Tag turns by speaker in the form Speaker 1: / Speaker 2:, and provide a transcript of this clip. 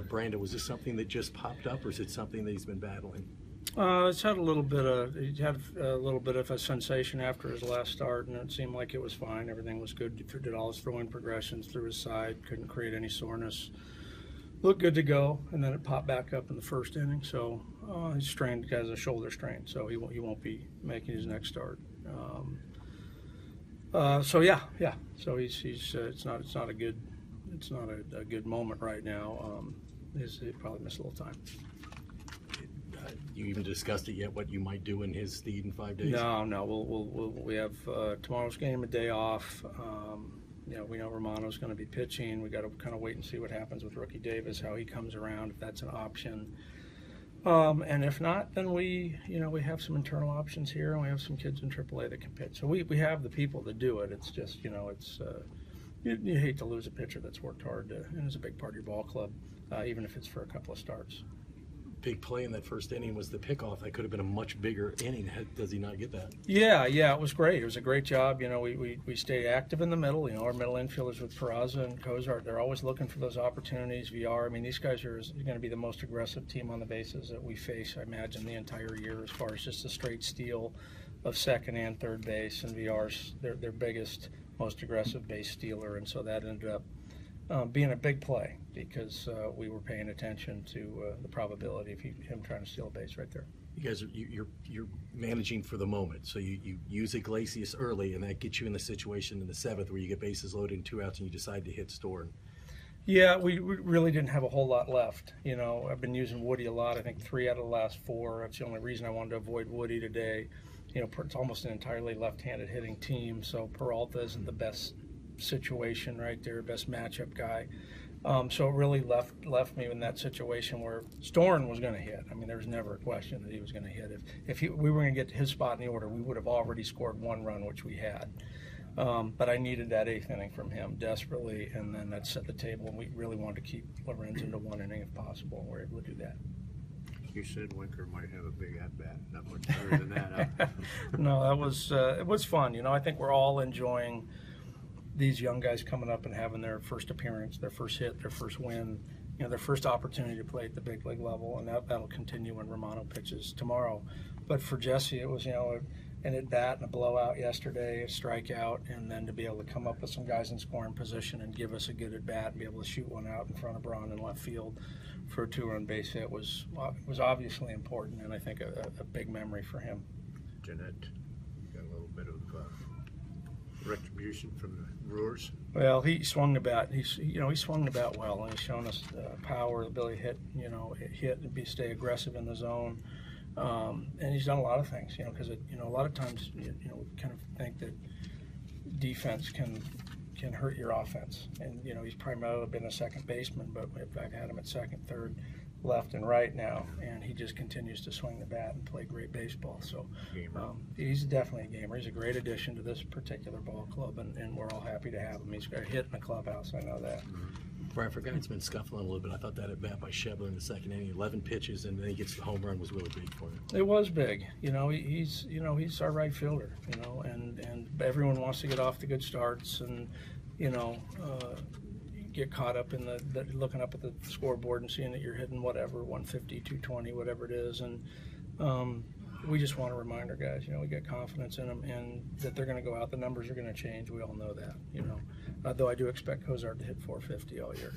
Speaker 1: Brandon, was this something that just popped up, or is it something that he's been battling?
Speaker 2: It's had a little bit of a sensation after his last start, and it seemed like it was fine. Everything was good. He did all his throwing progressions through his side, couldn't create any soreness. Looked good to go, and then it popped back up in the first inning. So he's strained, has a shoulder strain, so he won't be making his next start. So yeah. So it's not a good moment right now. He probably missed a little time.
Speaker 1: You even discussed it yet? What you might do in his stead in 5 days?
Speaker 2: No. We have tomorrow's game, a day off. We know Romano's going to be pitching. We got to kind of wait and see what happens with rookie Davis, how he comes around, if that's an option. And if not, then we have some internal options here, and we have some kids in AAA that can pitch. So we have the people to do it. It's just you hate to lose a pitcher that's worked hard and is a big part of your ball club, even if it's for a couple of starts.
Speaker 1: Big play in that first inning was the pickoff. That could have been a much bigger inning. Does he not get that?
Speaker 2: Yeah, it was great. It was a great job. We stay active in the middle. Our middle infielders with Peraza and Cozart, they're always looking for those opportunities. VR, these guys are going to be the most aggressive team on the bases that we face, I imagine, the entire year, as far as just a straight steal of second and third base. And VR's their biggest, most aggressive base stealer, and so that ended up being a big play because we were paying attention to the probability of him trying to steal a base right there.
Speaker 1: You guys you're managing for the moment, so you use Iglesias early, and that gets you in the situation in the 7th where you get bases loaded and 2 outs, and you decide to hit Storen.
Speaker 2: Yeah, we really didn't have a whole lot left. I've been using Woody a lot. I think 3 out of the last 4. That's the only reason I wanted to avoid Woody today. It's almost an entirely left-handed hitting team, so Peralta isn't the best situation right there, best matchup guy. So it really left me in that situation where Storen was going to hit. There was never a question that he was going to hit. If we were going to get to his spot in the order, we would have already scored 1 run, which we had. But I needed that 8th inning from him desperately, and then that set the table, and we really wanted to keep Lorenzen to 1 inning if possible, and we're able to do that.
Speaker 3: You said Winker might have a big at-bat. Not much better than that, huh?
Speaker 2: No, it was fun. I think we're all enjoying these young guys coming up and having their first appearance, their first hit, their first win, their first opportunity to play at the big league level, and that'll continue when Romano pitches tomorrow. But for Jesse, it was an at-bat and a blowout yesterday, a strikeout, and then to be able to come up with some guys in scoring position and give us a good at-bat and be able to shoot one out in front of Braun in left field for a 2-run base hit was obviously important, and I think a big memory for him.
Speaker 3: Jeanette got a little bit of retribution from the Brewers.
Speaker 2: Well, he swung the bat. He swung the bat well, and he's shown us power, ability to hit and stay aggressive in the zone. And he's done a lot of things, because a lot of times, we kind of think that defense can hurt your offense. And he's primarily been a second baseman, but I've had him at second, third, left, and right now, and he just continues to swing the bat and play great baseball. So he's definitely a gamer. He's a great addition to this particular ball club, and we're all happy to have him. He's got a hit in the clubhouse, I know that.
Speaker 1: Brian, for a guy that's been scuffling a little bit, I thought that at bat by Shebler in the second inning, 11 pitches, and then he gets the home run was really big for him.
Speaker 2: It was big. He's our right fielder, and everyone wants to get off the good starts and, get caught up in the looking up at the scoreboard and seeing that you're hitting whatever, 150, 220, whatever it is. And we just want to remind our guys, we got confidence in them and that they're going to go out. The numbers are going to change. We all know that, though I do expect Cozart to hit 450 all year.